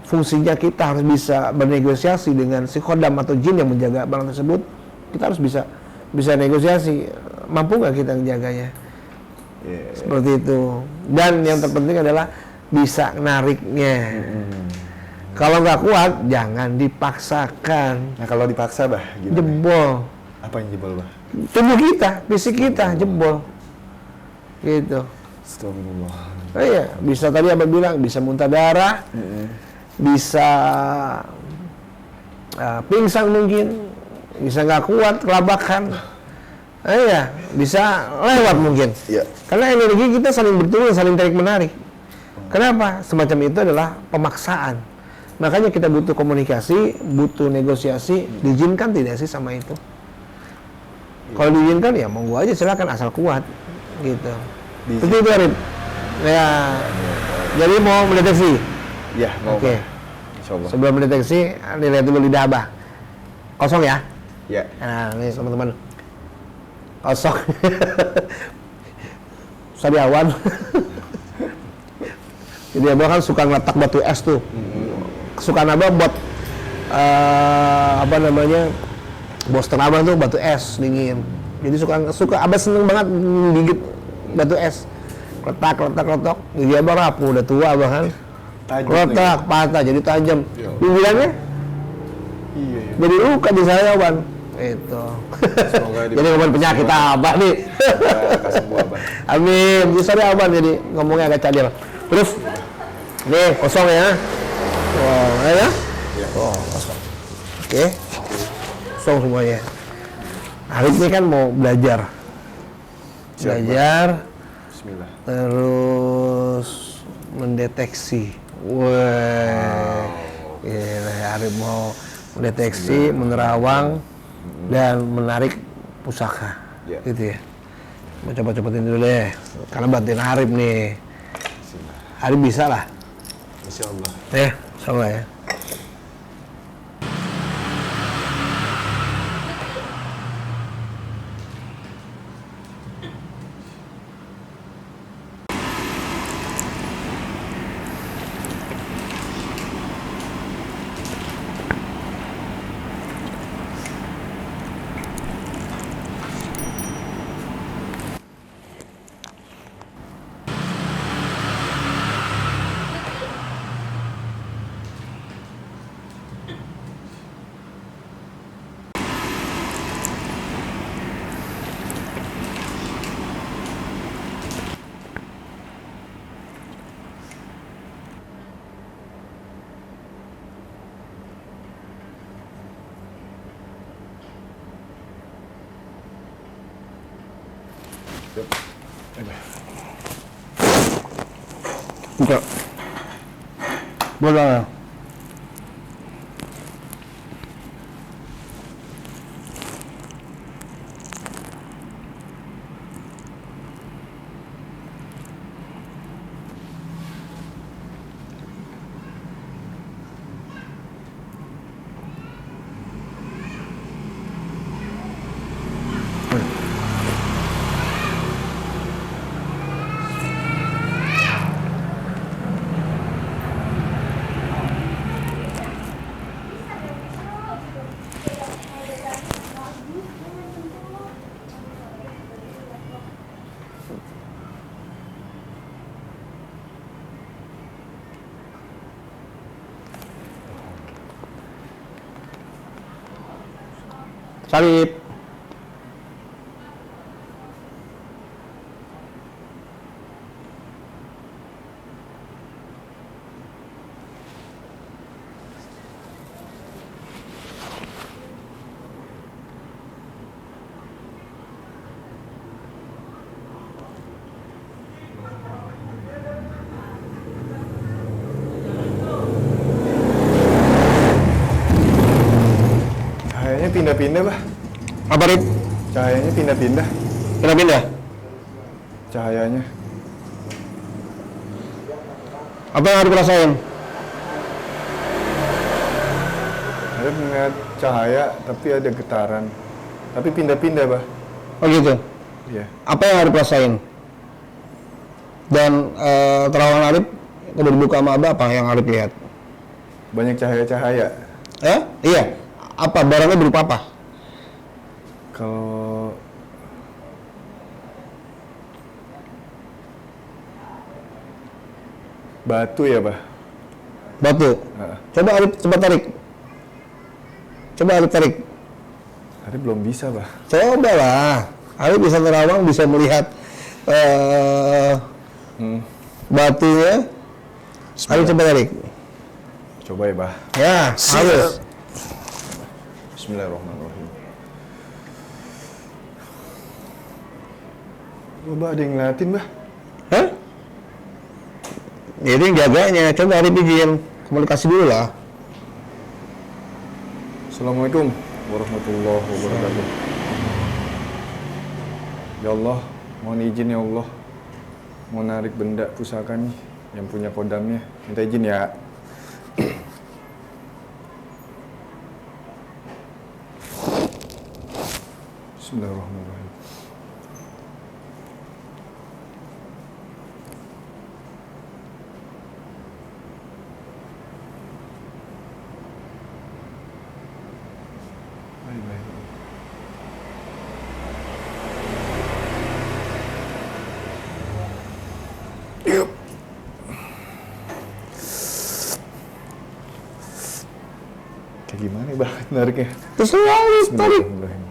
fungsinya, kita harus bisa bernegosiasi dengan si khodam atau jin yang menjaga barang tersebut. Kita harus bisa negosiasi, mampu nggak kita menjaganya? Seperti itu. Dan yang terpenting adalah bisa nariknya. Kalau nggak kuat, jangan dipaksakan. Nah kalau dipaksa, Bah, gimana? Jebol. Apa yang jebol, Bah? Tubuh kita, fisik kita jebol. Gitu. Astagfirullah. Oh iya, bisa tadi Abah bilang bisa muntah darah, bisa pingsan mungkin, bisa nggak kuat, kelabakan. Iya, bisa lewat mungkin. Karena energi kita saling bertemu, saling tarik menarik. Kenapa? Semacam itu adalah pemaksaan. Makanya kita butuh komunikasi, butuh negosiasi. Diizinkan tidak sih sama itu? Kalau diizinkan ya monggo aja, silakan asal kuat gitu. Seperti itu Arif. Ya. Jadi mau mendeteksi. Ya, mau Oke. Bah. Insyaallah. Sebelum mendeteksi, dilihat dulu lidah Abah. Kosong ya? Ya. Nah, ini teman-teman. Kosong. Sariawan. Jadi Abah kan suka ngeletak batu es tuh. Kesukaan Abah buat apa namanya? Boston Abah tuh batu es dingin. Jadi suka Abah seneng banget gigit batu es. Letak. Jadi Abah rapuh, udah tua Abah kan. Letak, patah, jadi tajam. Pinggirannya Iya. jadi luka di sariawan. Itu. Jadi ngomongin penyakit Abah nih. Kasih buah, Bah. Amin. Jadi sariawan jadi ngomongnya agak cadel. Terus nih kosong ya. Oh, ya? Oh, kosong. Oke. Kosong semuanya. Arif ini kan mau belajar. Siap, Belajar. Bismillah. Terus mendeteksi. Wah. Gila, Arif mau mendeteksi, menerawang dan menarik pusaka. Ya. Gitu ya. Mau coba-cobain dulu deh. Karena bantuin Arif nih. Arif bisa lah. Insyaallah. Ya, sama ya. Buka. Boleh. Salib. Cahayanya pindah-pindah, Bah. Apa Rip? Cahayanya pindah-pindah. Kenapa pindah? Cahayanya. Apa yang harus rasain? Ada melihat cahaya, tapi ada getaran. Tapi pindah-pindah, Bah. Oh gitu. Iya. Apa yang harus rasain? Dan terawangan Arif udah dibuka sama Abah, apa yang Arif lihat? Banyak cahaya-cahaya. Iya. Apa barangnya berupa apa? Kalau batu ya, Bah. Batu. Heeh. Coba Arif coba tarik. Coba Arif tarik. Tadi belum bisa, Bah. Coba lah. Arif bisa terawang, bisa melihat batunya. Arif coba tarik. Coba ya, Bah. Ya, harus. Bismillahirrahmanirrahim. Oh, Bah, ada yang ngeliatin, Bah. Hah? Ya itu yang jaganya. Coba Arif izin komunikasi dulu lah. Assalamualaikum warahmatullahi wabarakatuh. Ya Allah, mohon izin ya Allah. Mau narik benda pusaka nih yang punya kodamnya. Minta izin ya. Bismillahirrahmanirrahim. Baik, baik. Yuk. Kayak gimana ya, Bah, nariknya? Terserah tarik. Bismillahirrahmanirrahim.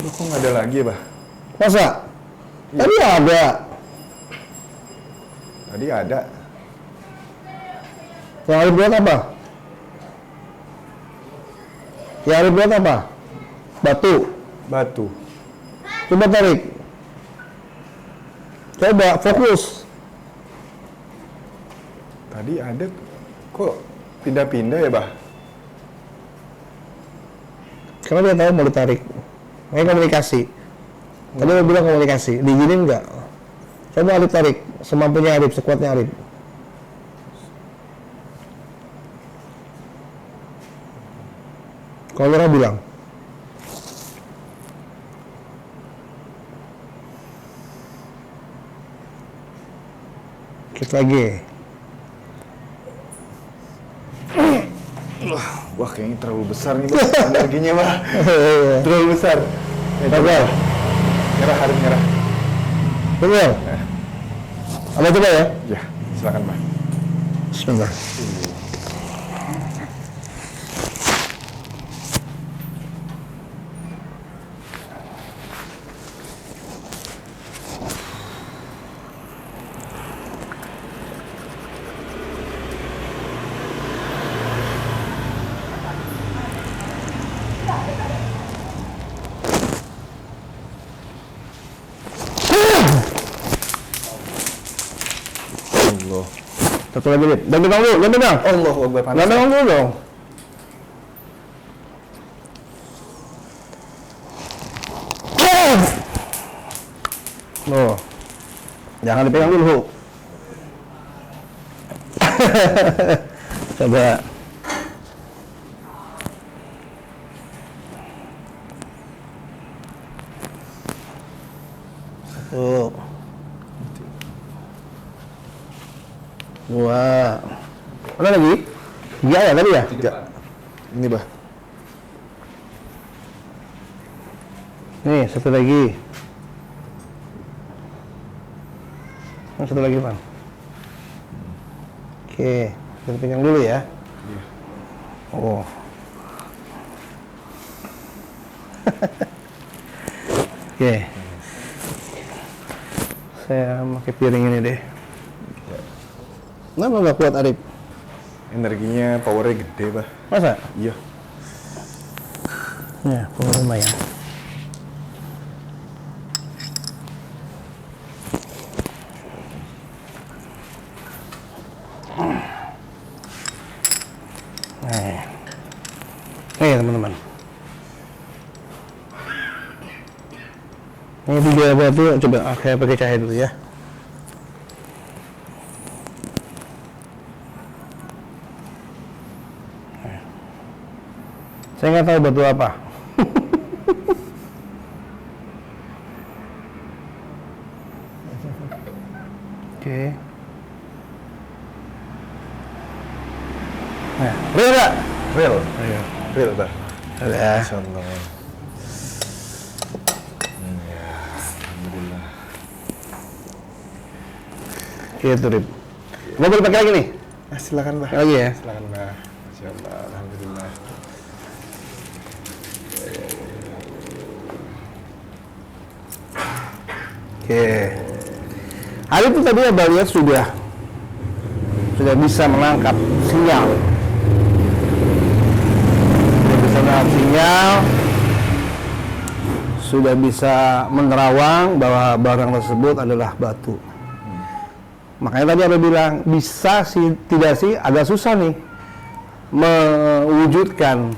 Loh, kok nggak ada lagi ya, Bah? Masa? Tadi ada. Tadi ada. Yang Arif buat apa? Yang Arif buat apa? Batu. Batu. Coba tarik. Coba fokus. Tadi ada. Kok pindah-pindah ya, Bah? Karena dia tahu mau ditarik. Makanya komunikasi. Tadi dia bilang komunikasi. Diizinin nggak? Coba Arif tarik. Semampunya Arif, sekuatnya Arif. Kalau Lora bilang. Dikit lagi. Wah, kayaknya terlalu besar nih, Bah. Energinya, Bah. Terlalu besar. Coba. Nyerah, harus nyerah. Betul. Apa coba ya? Ya, silakan, Bah. Bismillah. Allah. Satu lagi nih. Dan pegang dulu, dan pegang. Allah Akbar, panas. Dan pegang dulu dong. Loh. Jangan dipegang dulu. Coba. Satu. Dua. Mana lagi? Tiga ya tadi ya? Tiga. Ini, Bah. Nih, satu lagi. Yang satu lagi, Bang. Oke, kita pegang dulu ya. Oh. Oke. Saya pakai piring ini deh. Kenapa nggak kuat Arif? Energinya, powernya gede, Bah. Masa? Iya. Ya, power lumayan. Nih teman-teman. Ini tiga batu, coba saya pakai cahaya dulu ya. Saya nggak tahu batu apa. Oke. Nah, real nggak? Real. Real. Real, Bah. Ya. Insyaallah. Ya, alhamdulillah. Gitu, Rip. Mau boleh pakai lagi nih? Silakan, Bah. Lagi ya? Silakan, Bah. Masyaallah, alhamdulillah. Oke. Arif itu tadi Abah lihat sudah bisa menangkap sinyal. Sudah bisa menangkap sinyal, sudah bisa menerawang bahwa barang tersebut adalah batu. Makanya tadi Abah bilang, bisa sih, tidak sih, agak susah nih mewujudkan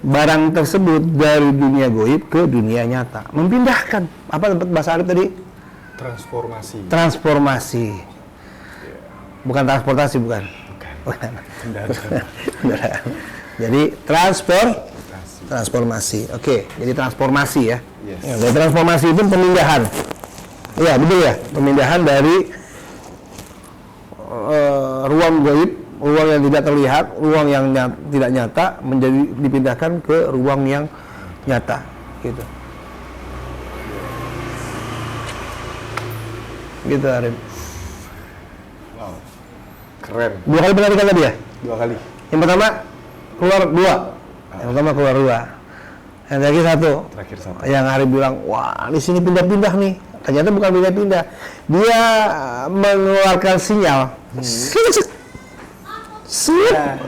barang tersebut dari dunia goib ke dunia nyata. Memindahkan, apa bahasa Arif tadi? Transformasi. Transformasi. Bukan transportasi, bukan. Bukan. Kendaraan. Jadi transformasi. Oke, jadi transformasi ya. Yes. Ya, dari transformasi itu pemindahan. Iya, betul ya. Pemindahan dari ruang goib, ruang yang tidak terlihat, ruang yang tidak nyata menjadi dipindahkan ke ruang yang nyata, gitu. Gitu, Arif. Wow. Keren. 2 kali penarikan tadi ya? 2 kali. Yang pertama keluar 2. Yang pertama keluar 2. Yang terakhir 1. Terakhir 1. Yang Arif bilang, wah di sini pindah-pindah nih. Ternyata bukan pindah-pindah. Dia mengeluarkan sinyal. Tutup.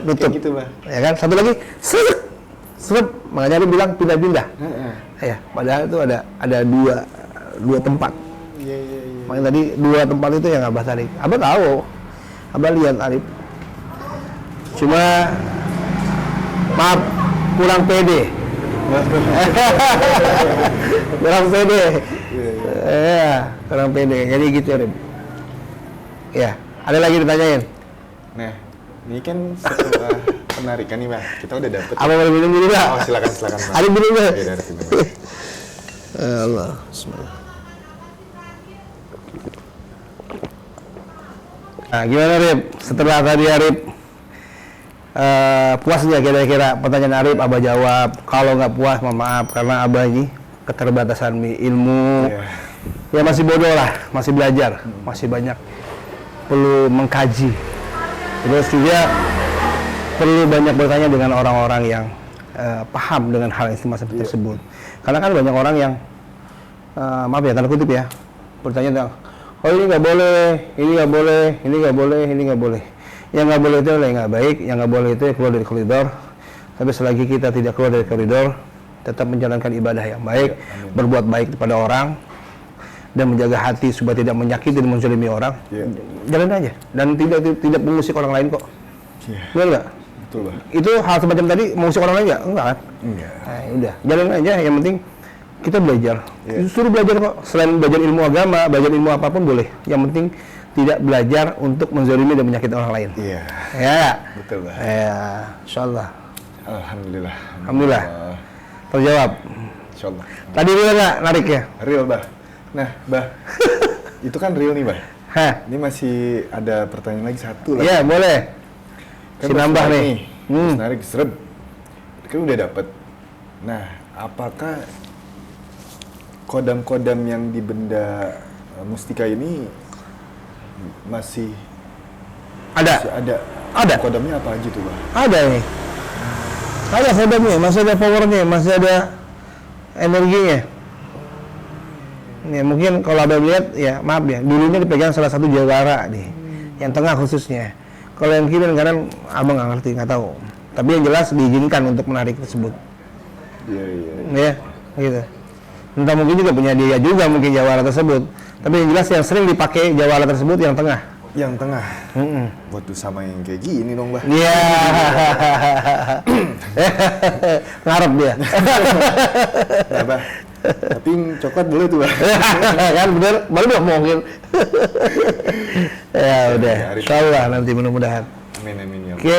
Kayak gitu, Bah. Ya kan? Satu lagi, serep. Makanya Arif bilang pindah-pindah. Ya, padahal itu ada dua tempat. Iya. Makanya tadi 2 tempat itu yang Abah tarik. Abah tahu. Abah lihat Arif. Cuma maaf, kurang pede. Kurang pede. Ya, kurang pede. Jadi gitu, Arif. Ya, ada lagi ditanyain. Nah, ini kan setelah penarikan nih, Bang. Kita udah dapet. Apa boleh minum dulu, Pak? Oh, silakan, Bang. Arif minum dulu. Iya, Arif minum. Allah, bismillah. Nah, gimana Arif? Setelah tadi Arif puas nggak kira-kira pertanyaan Arif? Abah jawab. Kalau nggak puas, mohon maaf karena Abah ini keterbatasan ilmu. Ya masih bodoh lah, masih belajar, masih banyak perlu mengkaji. Terus juga perlu banyak bertanya dengan orang-orang yang paham dengan hal istimewa seperti tersebut. Karena kan banyak orang yang maaf ya, tanda kutip ya, bertanya tentang oh ini nggak boleh, ini nggak boleh, ini nggak boleh, ini nggak boleh. Yang nggak boleh itu adalah yang nggak baik, yang nggak boleh itu keluar dari koridor. Tapi selagi kita tidak keluar dari koridor, tetap menjalankan ibadah yang baik, berbuat baik kepada orang, dan menjaga hati supaya tidak menyakiti dan menzalimi orang. Jalan aja, dan tidak mengusik orang lain kok. Benar nggak? Betul, Bang. Itu hal semacam tadi mengusik orang lain nggak? Enggak kan? Enggak. Nah, udah, jalan aja. Yang penting kita belajar. Suruh belajar kok. Selain belajar ilmu agama, belajar ilmu apapun boleh. Yang penting tidak belajar untuk menzalimi dan menyakiti orang lain. Iya. Ya. Betul, Bang. Ya, insyaallah. Alhamdulillah. Alhamdulillah. Terjawab. Insyaallah. Tadi real nggak nariknya? Real, Bah. Nah, Bah. Itu kan real nih, Bah. Hah? Ini masih ada pertanyaan lagi satu lagi. Iya, boleh. Kan Si nambah narik nih. Terus narik seret. Kan udah dapet. Nah, apakah kodam-kodam yang di benda mustika ini masih Ada. Ada. Kodamnya apa aja tuh, Bang? Ada nih. Ada kodamnya, masih ada powernya, masih ada energinya. Nih, mungkin kalau Abang lihat, ya maaf ya, dulunya dipegang salah satu jawara nih, yang tengah khususnya. Kalau yang kiri dan kanan, Abang nggak ngerti, nggak tahu. Tapi yang jelas diizinkan untuk menarik tersebut. Iya. Ya, gitu. Entah mungkin juga punya dia juga mungkin jawara tersebut. Tapi yang jelas yang sering dipakai jawara tersebut yang tengah. Yang tengah. Waduh, sama yang kayak gini dong, Bah. Iya. Ngarep dia. Nah, Bah. Tapi yang coklat boleh tuh, Bah. Kan bener, baru udah ngomongin. Ya udah, insyaallah nanti mudah-mudahan. Amin ya. Oke,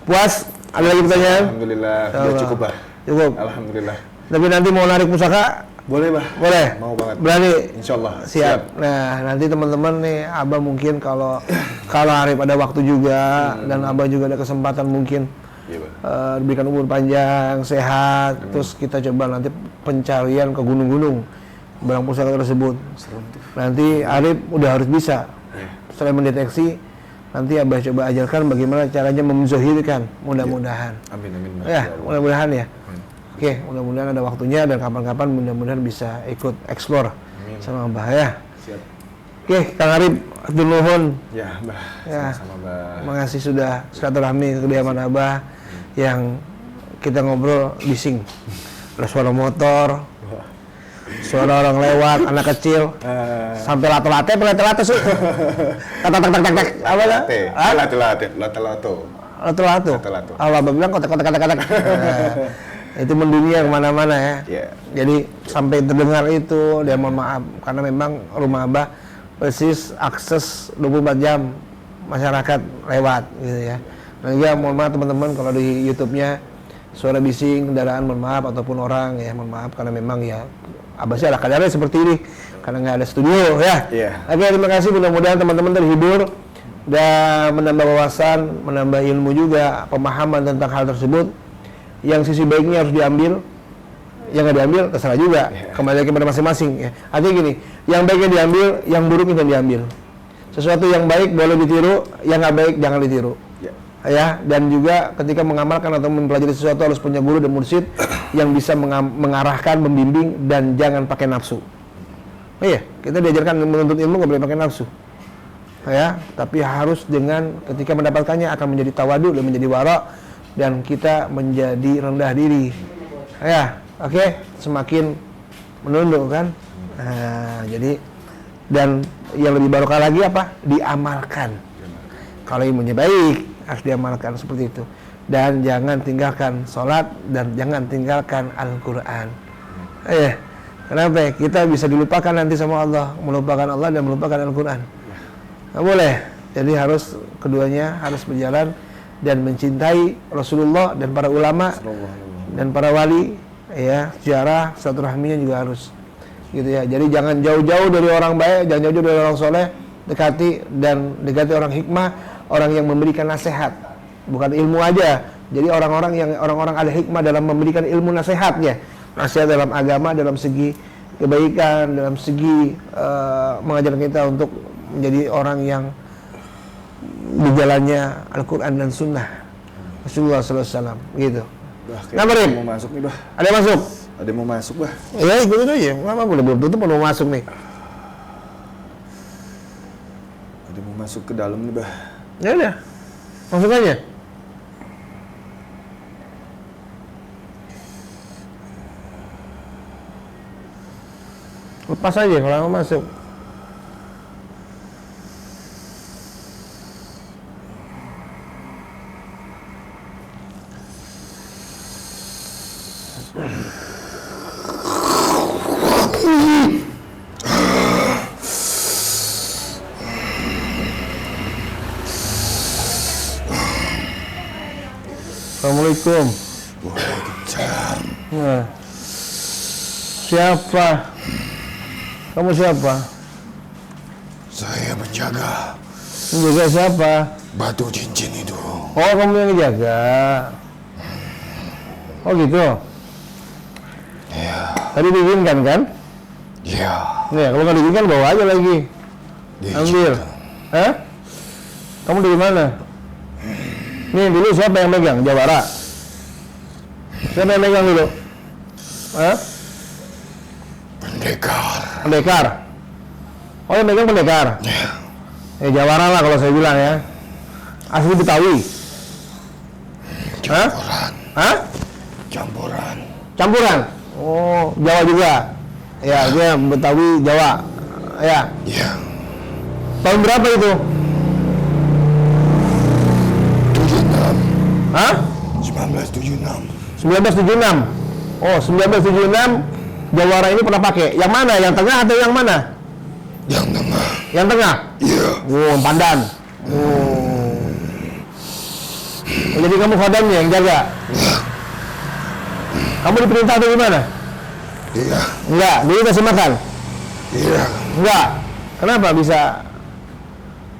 puas? Ada lagi pertanyaan? Alhamdulillah, udah cukup, Bah. Cukup. Alhamdulillah. Tapi nanti mau narik pusaka? Boleh, Bah. Boleh? Mau banget. Berani? Insyaallah. Siap. Nah, nanti teman-teman nih, Abah mungkin kalau Arif ada waktu juga dan Abah juga ada kesempatan mungkin Iya, Bah. diberikan umur panjang, sehat, terus kita coba nanti pencarian ke gunung-gunung barang pusaka tersebut. Serem tuh. Nanti Arif udah harus bisa. Iya. Setelah mendeteksi, nanti Abah coba ajarkan bagaimana caranya memzohirkan, mudah-mudahan. Amin. Ya, Allah. mudah-mudahan ya. Oke, mudah-mudahan ada waktunya dan kapan-kapan mudah-mudahan bisa ikut explore sama Abah ya. Siap. Oke, Kang Arif, hatur nuhun. Ya, Mbah. Ya. Sama-sama, Mbah. Makasih sudah silaturahmi ke kediaman Abah yang kita ngobrol bising. Ada suara motor, suara orang lewat, anak kecil, sampai lato-late, pelate-late sih. Tak, apa lah? Lato-lato. Lato-lato. Lato-lato. Allah bilang kotak. Itu mendunia kemana-mana ya. Iya. Jadi sampai terdengar itu, dia mohon maaf karena memang rumah Abah persis akses 24 jam masyarakat lewat gitu ya. Dan juga mohon maaf teman-teman kalau di YouTube-nya suara bising kendaraan, mohon maaf, ataupun orang ya, mohon maaf karena memang ya Abah sih ada kadarnya seperti ini karena nggak ada studio ya. Iya. Oke, terima kasih, mudah-mudahan teman-teman terhibur dan menambah wawasan, menambah ilmu juga, pemahaman tentang hal tersebut. Yang sisi baiknya harus diambil, yang nggak diambil terserah juga, kembali lagi kepada masing-masing ya. Artinya gini, yang baiknya diambil, yang buruknya jangan diambil. Sesuatu yang baik boleh ditiru, yang nggak baik jangan ditiru. Ya, dan juga ketika mengamalkan atau mempelajari sesuatu harus punya guru dan mursyid yang bisa mengarahkan, membimbing, dan jangan pakai nafsu. Iya, kita diajarkan menuntut ilmu nggak boleh pakai nafsu. Ya, tapi harus dengan ketika mendapatkannya akan menjadi tawadu dan menjadi wara, dan kita menjadi rendah diri. Ya, oke, semakin menunduk kan. Nah, jadi dan yang lebih barokah lagi apa? Diamalkan. Kalau ilmunya baik harus diamalkan seperti itu. Dan jangan tinggalkan sholat dan jangan tinggalkan Al-Quran. Kenapa? Kita bisa dilupakan nanti sama Allah, melupakan Allah dan melupakan Al-Quran. Nggak boleh. Jadi harus keduanya harus berjalan dan mencintai Rasulullah dan para ulama dan para wali ya, sejarah silaturahminya juga harus gitu ya. Jadi jangan jauh-jauh dari orang baik, jangan jauh-jauh dari orang soleh, dekati orang hikmah, orang yang memberikan nasihat, bukan ilmu aja. Jadi orang-orang ada hikmah dalam memberikan ilmu nasihatnya, nasihat dalam agama, dalam segi kebaikan, dalam segi mengajarkan kita untuk menjadi orang yang di jalannya Al-Quran dan Sunnah Rasulullah SAW gitu. Nah, Mau masuk nih, Bah. Ada yang masuk? Ada yang mau masuk, Bah. Ya, ikutin aja. Nggak apa-apa, belum tutup, mau masuk nih. Ada yang mau masuk ke dalam nih, Bah. Ya udah, masuk aja. Lepas aja kalau mau masuk. Assalamualaikum. Waalaikumsalam. Nah, siapa? Kamu siapa? Saya penjaga Menjaga siapa? batu cincin itu. Oh, kamu yang ngejaga. Oh gitu. Ya, Tadi diizinkan kan? ya. Nih, kalau nggak diizinkan bawa aja lagi. Ambil. Hah? Kamu dari mana? Nih dulu siapa yang megang? Jawara. Siapa yang megang dulu? Hah? Pendekar. Pendekar. Oh, yang megang pendekar. Ya, Jawara lah kalau saya bilang ya. Asli Betawi. Hah? campuran. Hah? Campuran. Campuran. Oh, Jawa juga. Ya, dia Betawi Jawa. Ya. Ya, Tahun berapa itu? 76. Hah? 1976. 1976. Oh, 1976 Jawara ini pernah pakai. Yang mana? Yang tengah atau yang mana? Yang tengah. Yang tengah. Ya, Oh, pandan. Oh. Jadi kamu khodamnya yang jaga. Kamu diperintah atau gimana? iya, Enggak, dia kasih makan. iya. Enggak. Kenapa bisa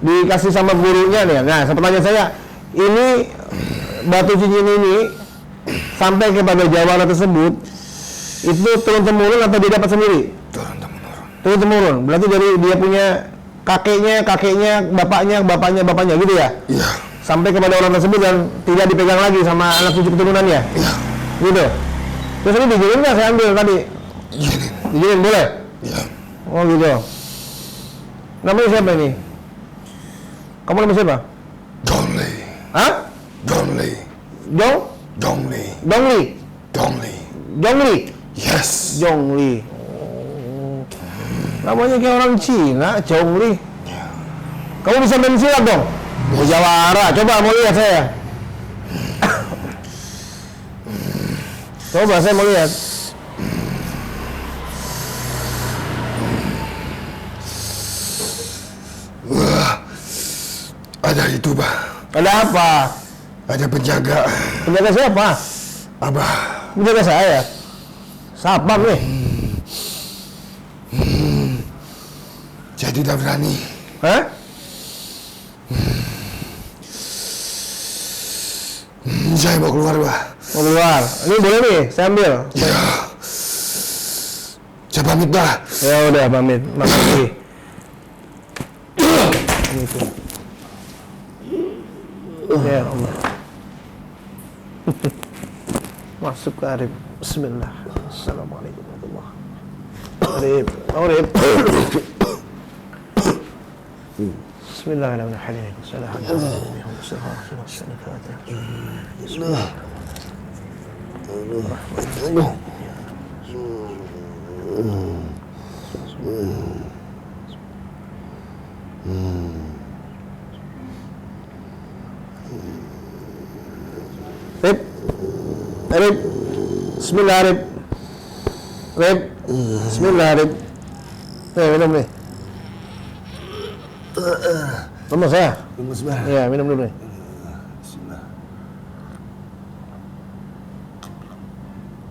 dikasih sama gurunya nih? Nah, pertanyaan saya, ini batu cincin ini sampai kepada Jawara tersebut itu turun-temurun atau dia dapat sendiri? Turun-temurun. Turun-temurun. Berarti dari dia punya kakeknya, bapaknya gitu ya? Iya, Sampai kepada orang tersebut dan tidak dipegang lagi sama anak cucu keturunannya? iya. Gitu. Terus ini diizinin nggak saya ambil tadi? Izinin. Izinin boleh? Iya. Oh gitu. Namanya siapa ini? Kamu nama siapa? Dong Li. Hah? Dong Li. Jong? Dong Li. Dongli? Dong Li. Jongli? Yes. Jongli. Namanya kayak orang Cina, Jongli. Kamu bisa main silat dong? Oh, jawara, coba mau lihat saya. Coba saya mau lihat. Wah, ada itu, Bah. Ada apa? Ada penjaga. Penjaga siapa? Abah. Penjaga saya. Siapa nih? Saya tidak berani. Hah? Saya mau keluar, Bah. Mau keluar. Ini boleh nih, saya ambil. Ya. Saya pamit, Bah. Ya udah, pamit. Makasih. Itu. Ya Allah. Masuk ke Arif. Bismillah. Assalamualaikum warahmatullahi wabarakatuh. Arif. Bismillahirrahmanirrahim. Rip, Rip, Bismillah Rip, Rip, Bismillah Rip. Minum nih. Lemes ya? Lemes, Bah. Iya, minum dulu nih. Bismillah.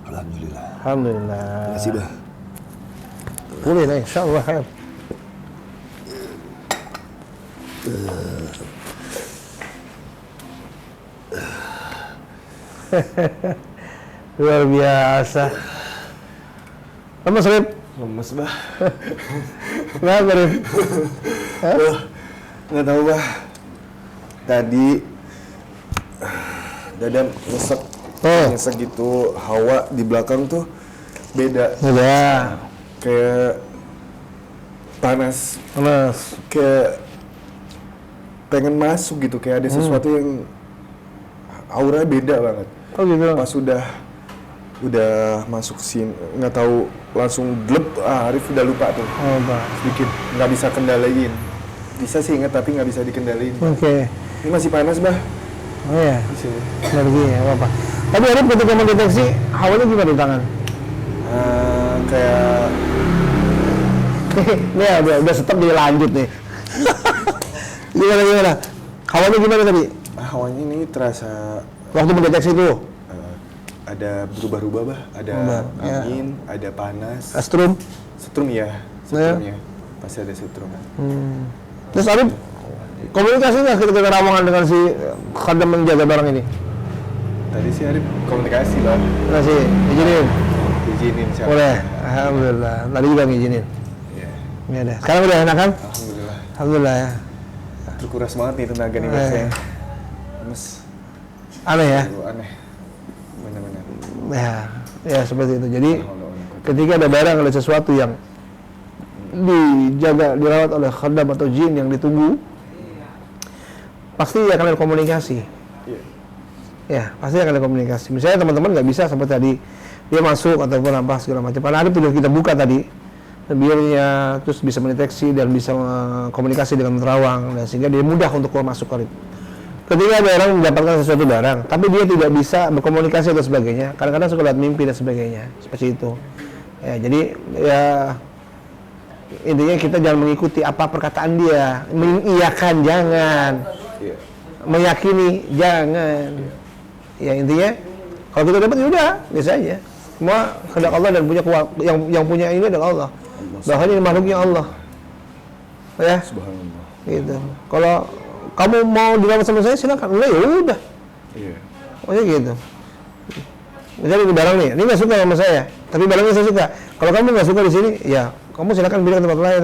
Alhamdulillah. Alhamdulillah. Terima kasih, Bah. Boleh nih, insyaallah khair. Luar biasa. Lemes, Rip? Lemes, Bah. Kenapa, Rip? Nggak tahu, Bah. Tadi dada nyesek. Nyesek gitu. Hawa di belakang tuh beda. Udah. Kayak panas. Lemes. Kayak pengen masuk gitu. Kayak ada sesuatu yang auranya beda banget. Oh gitu. Pas udah masuk sini, nggak tahu langsung gleb, Arif udah lupa tuh. Oh, Pak. Sedikit, nggak bisa kendaliin. Bisa sih inget tapi nggak bisa dikendaliin. Oke. Ini masih panas, Bah. Oh ya. Di sini. Alergi ya, apa-apa. Tapi Arif ketika mendeteksi hawanya gimana di tangan? Kayak Nih ya, udah stop dia lanjut nih. Gimana? Hawanya gimana tadi? hawanya ini terasa Waktu mendeteksi itu? ada berubah-ubah, Bah. Ada Ya. angin, ada panas. Astrum? Setrum ya, setrumnya. Pasti ada setrum. Terus Arif komunikasi nggak ketika rawangan dengan si khadam menjaga barang ini? Tadi sih Arif komunikasi, Bah. Nggak sih? Izinin? Izinin siapa? Boleh? Alhamdulillah. Tadi juga ngizinin? Iya. Ya udah. Sekarang udah enak kan? Alhamdulillah. Alhamdulillah ya. Terkuras banget nih tenaga nih, Mas. Ya. Lemes. Aneh ya? Aduh, aneh. Benar-benar. Ya seperti itu. Jadi ketika ada barang, ada sesuatu yang dijaga, dirawat oleh khadam atau jin yang ditunggu, pasti akan ada komunikasi. Iya. Ya, pasti akan ada komunikasi. Misalnya teman-teman nggak bisa seperti tadi, dia masuk ataupun apa segala macam. Karena ada sudah kita buka tadi, biarnya terus bisa mendeteksi dan bisa komunikasi dengan terawang, dan sehingga dia mudah untuk keluar masuk Arif. Ketika ada orang mendapatkan sesuatu barang, tapi dia tidak bisa berkomunikasi atau sebagainya, kadang-kadang suka lihat mimpi dan sebagainya, seperti itu. Ya, jadi ya intinya kita jangan mengikuti apa perkataan dia, mengiyakan jangan, Iya. meyakini jangan. Ya intinya kalau kita dapat ya udah biasa aja. Semua kehendak Allah dan punya yang punya ini adalah Allah. Bahkan ini makhluknya Allah. Ya, Subhanallah. gitu. Kalau kamu mau dirawat sama saya silakan. Enggak ya udah. Iya. Oh ya gitu. Misalnya ini barang nih, ini nggak suka sama saya, tapi barangnya saya suka. Kalau kamu nggak suka di sini, ya kamu silakan bilang ke tempat lain.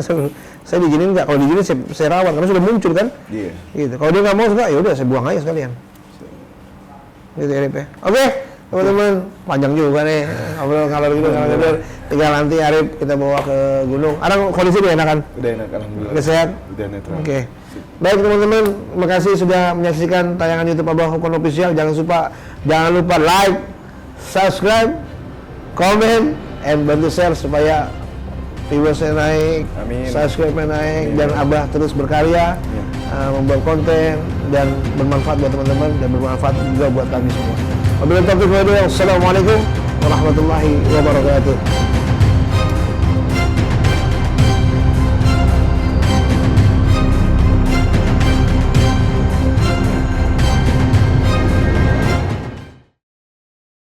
Saya diizinin nggak? Kalau diizinin saya rawat karena sudah muncul kan. Iya. Gitu. Kalau dia nggak mau suka, ya udah saya buang aja sekalian. Gitu ya, Rip ya. Oke, Teman-teman, panjang juga nih. Ngobrol ngalor gitu, ngalor gitu. Tinggal nanti Arif kita bawa ke gunung. Sekarang kondisi udah enakan? Udah enak, alhamdulillah. Udah sehat? Udah netral. Oke. Baik teman-teman, terima kasih sudah menyaksikan tayangan YouTube Abah Hukon Official. Jangan lupa like, subscribe, komen, and bantu share supaya viewersnya naik, Amin. subscribe-nya naik, Amin. dan Abah terus berkarya, membuat konten dan bermanfaat buat teman-teman dan bermanfaat juga buat kami semua. Wabillahi taufiq wal hidayah. Wassalamualaikum warahmatullahi wabarakatuh.